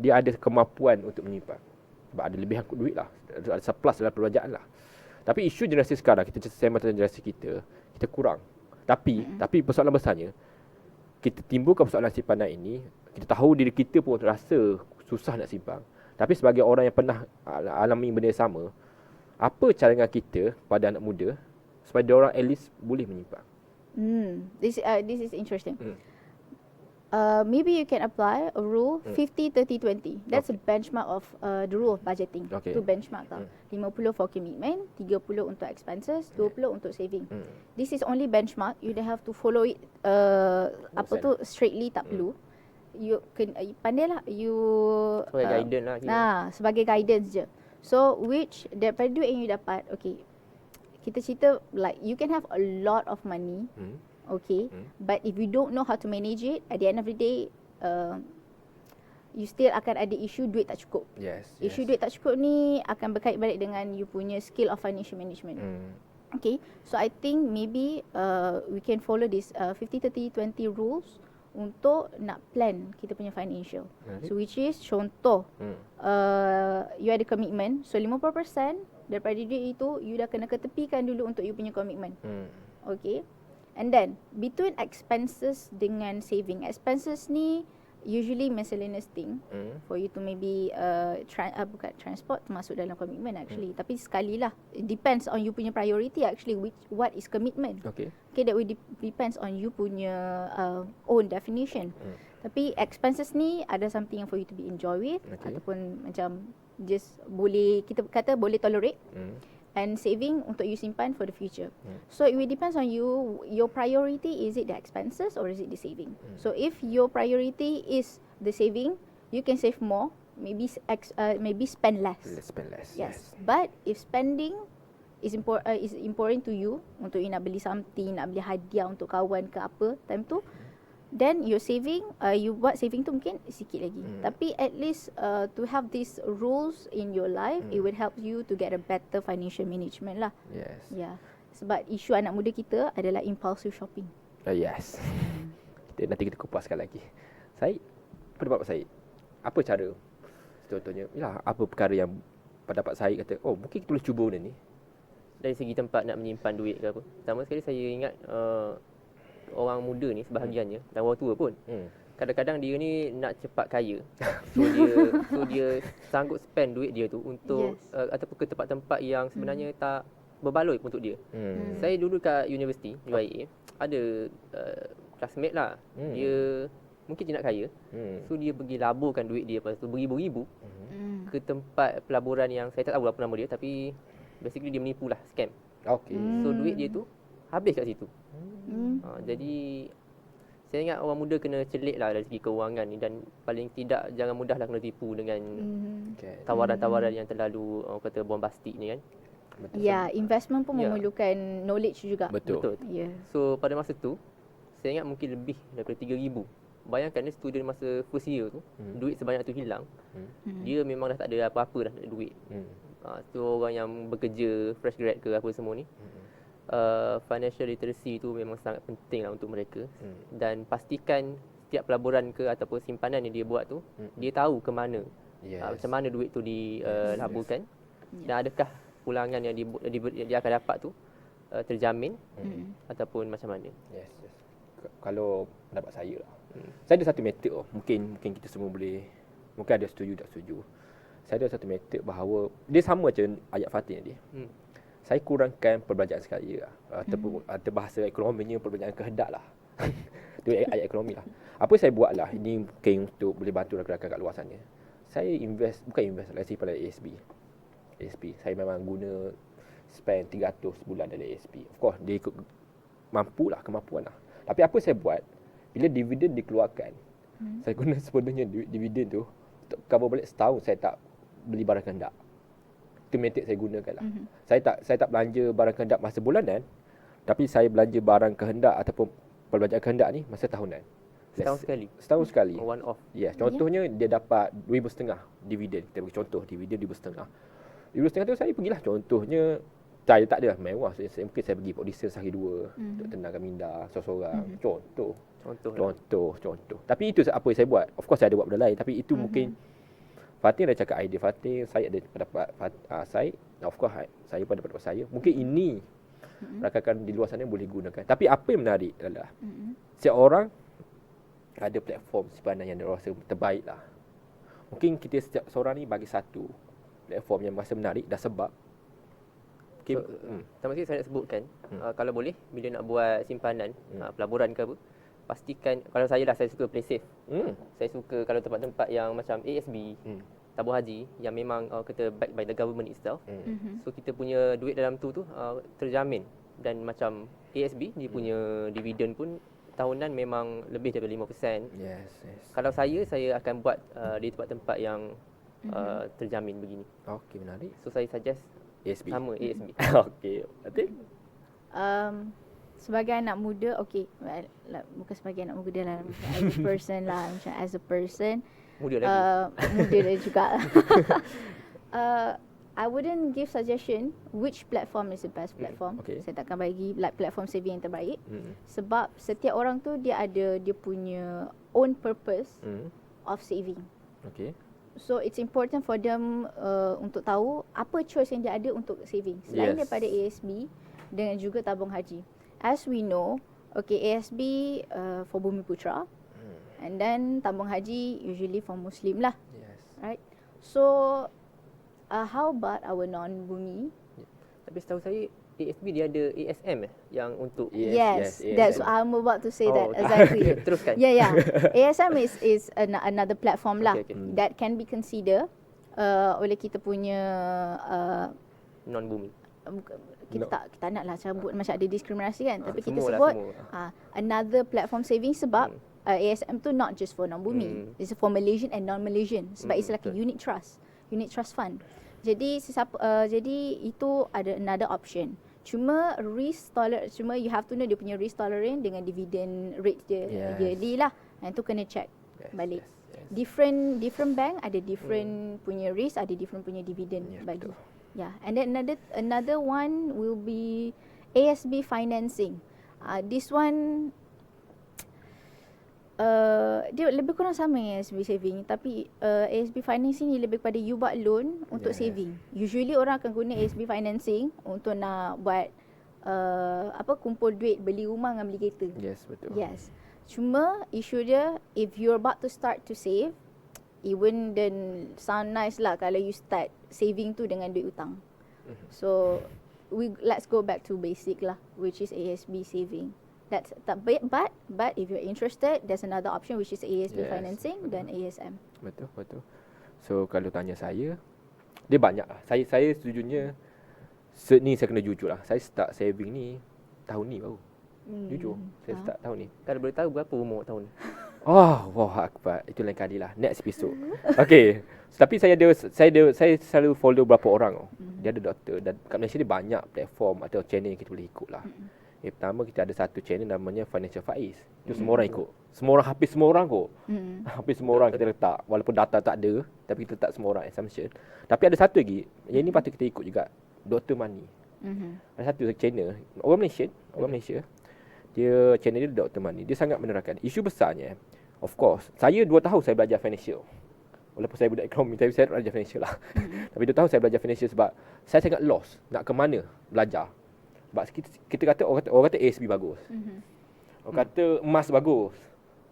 ada kemampuan untuk menyimpan. Sebab ada lebihan duit lah. Ada surplus dalam perbelanjaan lah. Tapi isu generasi sekarang, kita sembang tentang generasi kita kurang. Tapi persoalan besarnya, kita timbulkan persoalan simpanan ini, kita tahu diri kita pun rasa susah nak simpan. Tapi sebagai orang yang pernah alami benda yang sama, apa cadangan kita pada anak muda supaya dia orang at least boleh menyimpan? This is interesting. Maybe you can apply a rule 50-30-20. That's a benchmark of the rule of budgeting. Itu benchmark tau. 50 for commitment, 30 untuk expenses, 20 untuk saving. This is only benchmark. You don't have to follow it straightly, tak perlu. You pandailah you Sebagai guidance lah. Sebagai guidance je. So daripada duit yang you dapat, okay, kita cerita like you can have a lot of money. Okay, but if you don't know how to manage it, at the end of the day, you still akan ada isu duit tak cukup. Isu duit tak cukup ni akan berkait balik dengan you punya skill of financial management. Okay, so I think maybe we can follow this 50-30-20 rules untuk nak plan kita punya financial. Menarik. So which is contoh, Hmm. you ada commitment, so 50% daripada duit itu you dah kena ketepikan dulu untuk you punya commitment. Hmm. Okay. And then between expenses dengan saving, expenses ni usually miscellaneous thing Hmm. for you to maybe bukan transport termasuk dalam commitment actually, tapi sekali lah, it depends on you punya priority actually, what is commitment. Okay. Okay, that will depends on you punya own definition. Tapi expenses ni ada something yang for you to be enjoy with, Okay. ataupun macam just boleh, kita kata boleh tolerate. Hmm. And saving untuk you simpan for the future. So it will depends on you, your priority, is it the expenses or is it the saving? So if your priority is the saving, you can save more, maybe spend less. Let's spend less. Yes. But if spending is important to you, untuk you nak beli something, nak beli hadiah untuk kawan ke apa time tu, then your saving, you buat saving tu mungkin sikit lagi. Tapi at least to have these rules in your life, it would help you to get a better financial management lah. Yes. Yeah. Sebab isu anak muda kita adalah impulsive shopping. Yes. Nanti kita kupaskan lagi. Syed, pendapat Syed, apa cara contohnya, apa perkara yang pendapat Syed kata, oh mungkin kita boleh cuba benda ni? Dari segi tempat nak menyimpan duit ke apa. Pertama sekali saya ingat orang muda ni sebahagiannya dan orang tua pun kadang-kadang dia ni nak cepat kaya. So dia sanggup spend duit dia tu untuk ataupun ke tempat-tempat yang sebenarnya tak berbaloi untuk dia. Saya dulu kat universiti UiA ada classmate lah. Dia mungkin dia nak kaya. So dia pergi laburkan duit dia, lepas tu beribu-ribu ke tempat pelaburan yang saya tak tahu apa nama dia, tapi basically dia menipu lah, scam. Okay. So duit dia tu habis kat situ. Jadi saya ingat orang muda kena celik lah dari segi kewangan ni, dan paling tidak jangan mudahlah kena tipu dengan Okay. tawaran-tawaran yang terlalu orang kata bombastik ni kan. Betul. Ya, investment pun Ya. memerlukan knowledge juga. Betul. Ya. So pada masa tu saya ingat mungkin lebih daripada 3,000. Bayangkan dia student masa first year tu, duit sebanyak tu hilang. Dia memang dah tak ada apa-apa dah, tak ada duit. Tu orang yang bekerja fresh grad ke apa semua ni. Financial literacy tu memang sangat penting lah untuk mereka. Dan pastikan setiap pelaburan ke ataupun simpanan yang dia buat tu, dia tahu ke mana, Yes. macam mana duit tu dilaburkan, dan adakah pulangan yang dia akan dapat tu terjamin ataupun macam mana. Yes. Kalau pendapat saya lah, saya ada satu method mungkin kita semua boleh, mungkin ada setuju tak setuju. Saya ada satu method bahawa dia sama macam ayat Fatih tadi. Saya kurangkan perbelanjaan sekali lah. Ataupun bahasa ekonominya perbelanjaan kehendak lah. Itu ayat ekonomi lah. Apa saya buat lah, ini mungkin untuk boleh bantu rakan-rakan kat luar sana. Saya bukan invest lah, saya pada ASB. Saya memang guna spend 300 sebulan dalam ASB. Of course, dia ikut kemampuan lah. Tapi apa saya buat, bila dividen dikeluarkan, saya guna sepenuhnya dividen tu untuk cover balik setahun saya tak beli barang kehendak. Itu method saya gunakan lah. Saya tak belanja barang kehendak masa bulanan, tapi saya belanja barang kehendak ataupun perbelanjaan kehendak ni masa tahunan. Setahun sekali. One off. Yes, contohnya dia dapat 2,500 dividen. Kita bagi contoh, dividen 2,500. 2,500 tu saya pergilah, contohnya saya tak ada mewah. Mungkin saya pergi audition sehari 2 untuk tenangkan minda seorang-seorang. Contoh. Tapi itu apa yang saya buat. Of course saya ada buat benda lain, tapi itu mungkin Fatih dah cakap idea Fatih, saya ada pendapat saya. Of course saya pun ada pendapat saya. Mungkin ini rakan-rakan di luar sana boleh gunakan. Tapi apa yang menarik adalah setiap orang ada platform simpanan yang dia rasa terbaik lah. Mungkin kita setiap seorang ni bagi satu platform yang rasa menarik dah sebab Pertama sekali saya nak sebutkan, kalau boleh bila nak buat simpanan, pelaburan ke apa, pastikan, kalau saya suka play safe. Saya suka kalau tempat-tempat yang macam ASB, tabung haji yang memang kata backed by the government itself. So kita punya duit dalam tu terjamin, dan macam ASB dia punya dividen pun tahunan memang lebih daripada 5%. Yes. Kalau saya akan buat di tempat-tempat yang terjamin begini. Okey, menarik. So saya suggest ASB. sama ASB. Okey. Nanti sebagai anak muda, bukan sebagai anak muda lah, as a person lah, macam as a person, Muda lagi. muda dah juga. I wouldn't give suggestion which platform is the best platform. okay. Saya takkan bagi like platform saving yang terbaik. Hmm. Sebab setiap orang tu dia ada dia punya own purpose of saving. Okay. So it's important for them untuk tahu apa choice yang dia ada untuk saving. Selain daripada ASB dengan juga tabung haji. As we know, okay, ASB for Bumi Putra. And then tabung haji usually for Muslim lah. Yes. Right? So how about our non-Bumi? Tapi setahu saya ASB dia ada ASM yang untuk Yes, ASM. that's I'm about to say that okay. exactly. Teruskan. Yeah. ASM is another platform lah Okay. that can be considered oleh kita punya non-bumi. kita nak lah cabut macam ada diskriminasi kan, tapi kita Semua lah, sebut semua. another platform saving sebab ASM tu not just for non-bumi. It's for Malaysian and non-Malaysian sebab it's like a unit trust fund. Jadi jadi itu ada another option. Cuma you have to know dia punya risk tolerance dengan dividend rate dia yearly lah. Yang tu kena check balik. Different bank ada different punya risk, ada different punya dividend bagi. Betul. Yeah, and then another one will be ASB financing. This one dia lebih kurang sama dengan ASB saving, tapi ASB financing ni lebih pada you buat loan untuk saving. Usually orang akan guna ASB financing untuk nak buat kumpul duit beli rumah dengan beli kereta. Yes, betul. Yes. Cuma isu dia, if you're about to start to save, it wouldn't sound nice lah kalau you start saving tu dengan duit hutang. So let's go back to basic lah, which is ASB saving. But if you're interested, there's another option which is ASB financing dan ASM. Betul. So kalau tanya saya, dia banyak lah. Saya setujunya ni saya kena jujur lah. Saya start saving ni tahun ni baru. Jujur, saya start tahun ni. Kalau boleh tahu berapa umur tahun ni? Wah akbar. Itu lain kali lah. Next episode. Okay. Tapi saya selalu follow beberapa orang. Dia ada doktor. Dan kat Malaysia ni banyak platform atau channel yang kita boleh ikut lah. Yang pertama kita ada satu channel namanya Financial Faiz. Itu semua orang ikut. Hampir semua orang kot. Hampir semua orang kita letak. Walaupun data tak ada, tapi kita letak semua orang assumption. Tapi ada satu lagi, yang ni patut kita ikut juga. Dr. Money. Ada satu channel, orang Malaysia. Dia channel dia Dr. Money. Dia sangat menerangkan. Isu besarnya, of course, saya 2 tahun saya belajar financial. Walaupun saya budak ekonomi, tapi saya belajar financial lah. Tapi 2 tahun saya belajar financial sebab saya sangat lost nak ke mana belajar. Sebab kita kata orang kata ASB bagus. Orang kata emas bagus.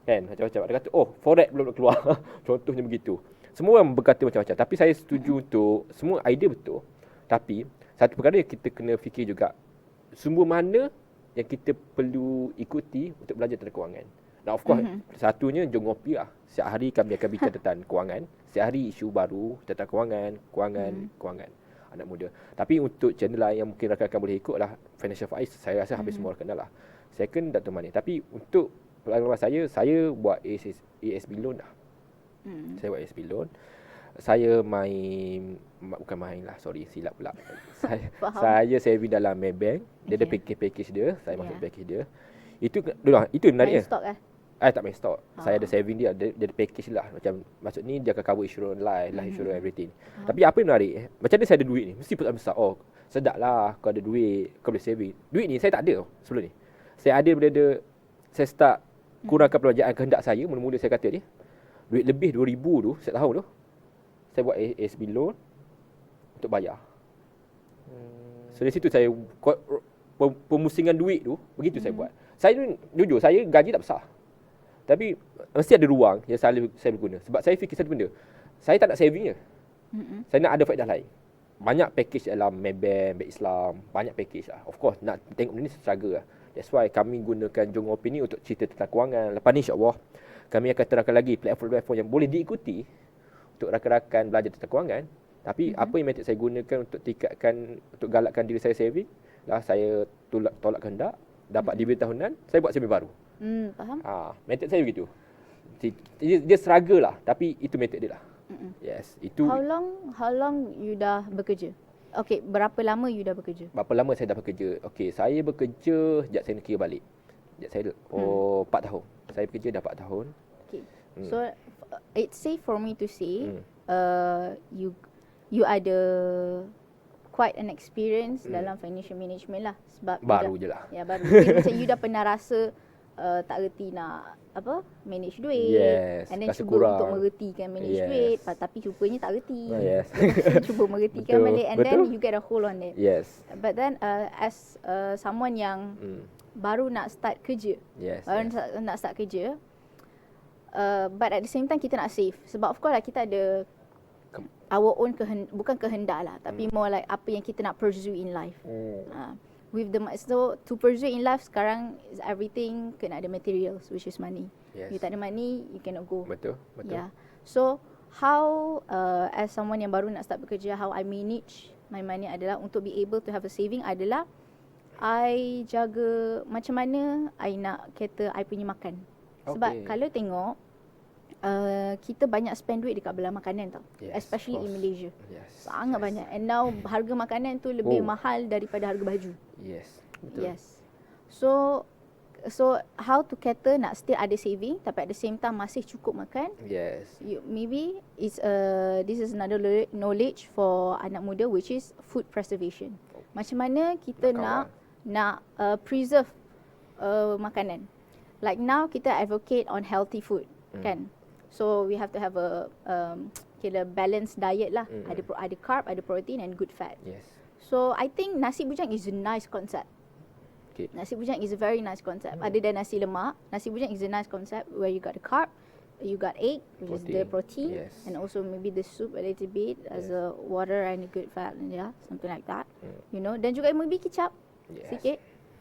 Kan? Macam-macam. Dia kata, forex belum nak keluar. Contohnya begitu. Semua orang berkata macam-macam. Tapi saya setuju untuk semua idea betul. Tapi satu perkara yang kita kena fikir juga, sumber mana yang kita perlu ikuti untuk belajar tentang kewangan. Now of course, satunya jom ngopi lah. Setiap hari kami akan bincang tentang kewangan. Setiap hari isu baru tentang kewangan. Anak muda. Tapi untuk channel lain yang mungkin rakan-rakan boleh ikut lah, Financial Faiz, saya rasa hampir semua orang kenal lah. Second, Dr. Money. Tapi untuk pengalaman saya buat ASB loan lah. Saya buat ASB loan. Saya bukan main lah, silap pula. Saya saving dalam Maybank. Dia ada package dia, saya masuk package dia. Itu menarik. Main stok Tak main stok. Saya ada saving dia ada package lah. Macam maksud ni dia akan cover insurance life insurance everything. Tapi apa yang menarik, macam ni saya ada duit ni, mesti besar. Sedap lah kau ada duit, kau boleh saving. Duit ni saya tak ada sebelum ni. Saya ada bila saya start kurangkan pelajaran kehendak saya, mula-mula saya kata dia, duit lebih 2,000 tu setiap tahun tu, saya buat ASB loan untuk bayar. So dari situ saya pemusingan duit tu, begitu saya buat. Saya jujur, saya gaji tak besar. Tapi mesti ada ruang yang saya berguna. Sebab saya fikir satu benda, saya tak nak saving je. Saya nak ada faedah lain. Banyak package dalam Maybank, Bank Islam, banyak package lah. Of course, nak tengok ni struggle lah. That's why kami gunakan Jom Ngopi ni untuk cerita tentang kewangan. Lepas ni insyaAllah, kami akan terangkan lagi platform-platform yang boleh diikuti untuk rakan-rakan belajar tentang kewangan. Tapi apa yang metod saya gunakan untuk galakkan diri saya saving, lah saya tolak kehendak, dapat dividen tahunan, saya buat saving baru. Faham? Metod saya begitu. Dia struggle lah, tapi itu metod dia lah. Yes, itu. How long you dah bekerja? Okay, berapa lama you dah bekerja? Berapa lama saya dah bekerja? Okay, saya bekerja sejak saya kira balik. Sejak saya 4 tahun. Saya bekerja dah 4 tahun. Okay. So it's safe for me to say you ada quite an experience dalam financial management lah. Sebab Baru you je lah. Ya, baru. Jadi macam you dah pernah rasa tak reti nak manage duit. Yes, And then rasa cuba kurang. untuk meretikan manage Yes. duit, tapi rupanya tak reti. Yes. Cuba meretikan Betul, balik and then betul. you get a hold on it. Yes. But then as someone yang baru nak start kerja, Yes. baru nak start kerja, but at the same time kita nak save. Sebab of course lah kita ada our own bukan kehendak lah, tapi more like apa yang kita nak pursue in life. With the so to pursue in life sekarang is everything kena ada materials, which is money. Yes. You tak ada money, you cannot go. Betul. Yeah. So how as someone yang baru nak start bekerja, how I manage my money adalah untuk be able to have a saving adalah I jaga macam mana I nak kata I punya makan. Sebab kalau tengok kita banyak spend duit dekat belah makanan tau. Yes, Especially in of course. Malaysia. Yes. Sangat banyak. And now harga makanan tu lebih mahal daripada harga baju. Yes. Betul. Yes. So how to kata nak still ada saving tapi at the same time masih cukup makan. Yes. Maybe it's this is another knowledge for anak muda, which is food preservation. Macam mana kita nak preserve makanan. Like now kita advocate on healthy food, kan? So we have to have a kira balanced diet lah. Ada carb, ada protein and good fat. Yes. So I think nasi bujang is a nice concept. Okay. Nasi bujang is a very nice concept. Other than nasi lemak, nasi bujang is a nice concept where you got the carb, you got egg, which is the protein, Yes. and also maybe the soup a little bit as a water and a good fat, yeah, something like that. You know, dan juga maybe kicap sikit.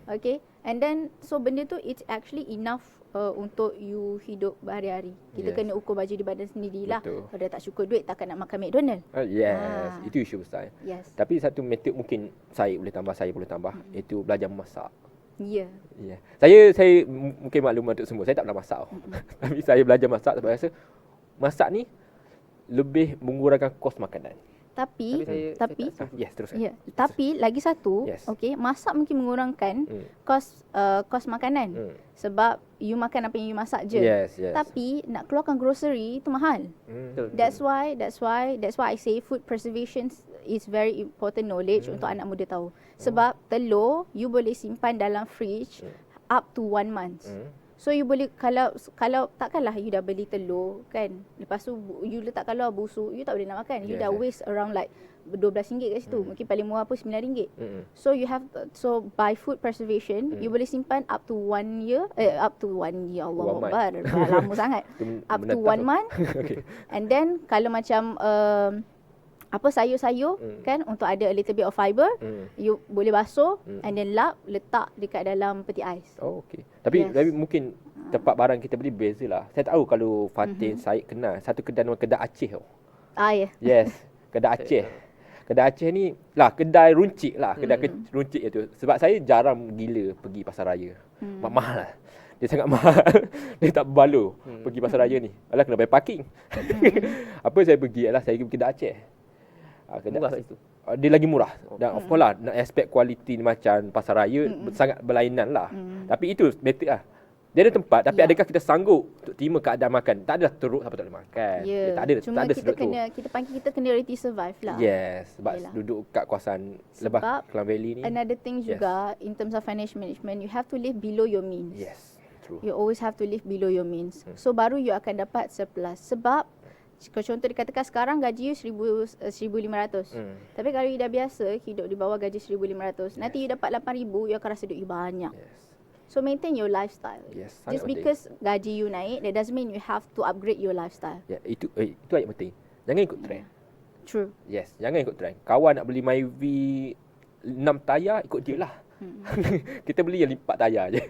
Okay. And then so benda tu it's actually enough untuk you hidup berhari-hari. Kita kena ukur baju di badan sendirilah. Kalau dah tak cukup duit takkan nak makan McDonald. Yes. Itu isu besar. Yes. Tapi satu metod mungkin saya boleh tambah, itu belajar memasak. Ya. Yeah. Saya mungkin maklum untuk semua, saya tak pernah masak. Tapi saya belajar masak sebab saya rasa masak ni lebih mengurangkan kos makanan. Tapi Yes, teruskan. ya, tapi lagi satu, okey, masak mungkin mengurangkan kos makanan. Sebab you makan apa yang you masak je. Yes. Tapi nak keluarkan grocery itu mahal. That's why I say food preservation is very important knowledge untuk anak muda tahu. Sebab telur you boleh simpan dalam fridge up to 1 month. So you boleh kalau takkanlah you dah beli telur kan, lepas tu you letak keluar busuk, you tak boleh nak makan. You dah waste around like RM12 kat situ. Mungkin paling murah pun RM9. So you have by food preservation you boleh simpan up to 1 year, Allah Akbar, lama sangat. Up to 1 month. Okay. And then kalau macam sayur-sayur kan, untuk ada a little bit of fiber, you boleh basuh and then lap, letak dekat dalam peti ais. Oh, okey. Tapi mungkin tempat barang kita beli bezalah. Saya tahu kalau Fatin, Syed kenal satu kedai nama Kedai Aceh tau. Ya. Yes, Kedai Aceh. Kedai Aceh ni lah kedai runcit lah, kedai runcit itu. Sebab saya jarang gila pergi pasar raya. Mahal lah. Dia sangat mahal. Dia tak berbaloi pergi pasar raya ni. Alah kena bayar parking. Apa saya pergi adalah saya pergi Kedai Aceh. Murah kat situ. Dia lagi murah. Dan of course lah, nak aspek kualiti macam pasar raya sangat berlainan lah. Tapi itu better lah. Dia ada tempat, tapi adakah kita sanggup untuk terima keadaan makan? Tak adalah teruk siapa tak boleh makan. Ya. Tak ada, Cuma tak ada kita kena, kita panggil kita kena reality survive lah. Yes, sebab Yelah. duduk kat kawasan Lebah Klang Valley ni. Another thing juga, in terms of financial management, you have to live below your means. Yes, true. You always have to live below your means. So baru you akan dapat surplus. Sebab kalau contoh dikatakan sekarang gaji you 1,500. Tapi kalau you dah biasa hidup di bawah gaji 1,500, nanti you dapat 8,000, you akan rasa duit you banyak. Yes. So maintain your lifestyle. Yes, Just sangat because gaji you naik, that doesn't mean you have to upgrade your lifestyle. Ya, itu ayat penting. Jangan ikut trend. True. Yes, jangan ikut trend. Kawan nak beli MyV 6 tayar, ikut dia lah. Kita beli yang 4 tayar je.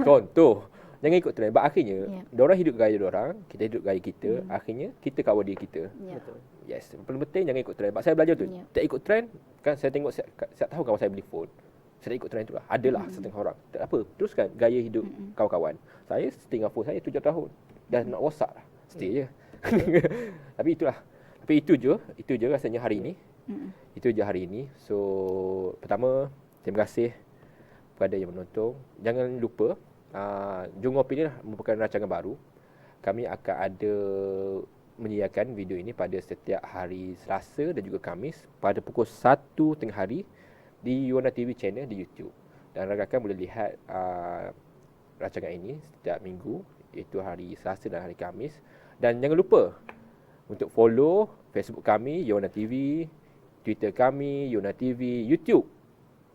Contoh. Jangan ikut trend. Sebab akhirnya, diorang hidup gaya diorang, kita hidup gaya kita. Akhirnya, kita kawal diri kita. Betul. Yes, paling penting jangan ikut trend. Sebab saya belajar tu. Tak ikut trend, kan saya tengok, saya tahu kawan saya beli phone. Saya tak ikut trend tu lah. Adalah setengah orang. Tak apa, teruskan gaya hidup kawan-kawan. Saya stay dengan phone saya 7 tahun. Dah nak WhatsApp lah. Stay je. Tapi itulah. Tapi itu je rasanya hari ini. Itu je hari ini. So, pertama, terima kasih kepada yang menonton. Jangan lupa, Jom Ngopi ni merupakan rancangan baru. Kami akan ada menyiarkan video ini pada setiap hari Selasa dan juga Khamis pada pukul 1 tengah hari di Yuana TV channel di YouTube. Dan rakan-rakan boleh lihat rancangan ini setiap minggu, iaitu hari Selasa dan hari Khamis. Dan jangan lupa untuk follow Facebook kami, Yuana TV, Twitter kami, Yuana TV, YouTube,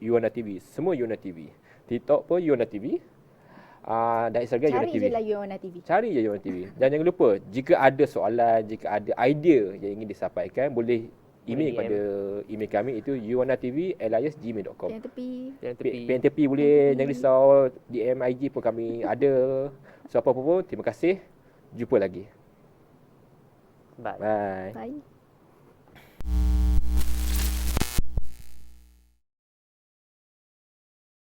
Yuana TV, semua Yuana TV. TikTok pun Yuana TV. Dan Instagram Yuana Cari TV. je lah Yuana TV. Cari je Yuana TV. Dan jangan lupa, jika ada soalan, jika ada idea yang ingin disampaikan, boleh email DM. pada email kami, itu yuanatv@gmail.com. Yang tepi. Yang tepi. PNTP boleh, jangan risau. DM IG pun kami ada. So apa-apa pun, terima kasih. Jumpa lagi. Bye. Bye. Bye.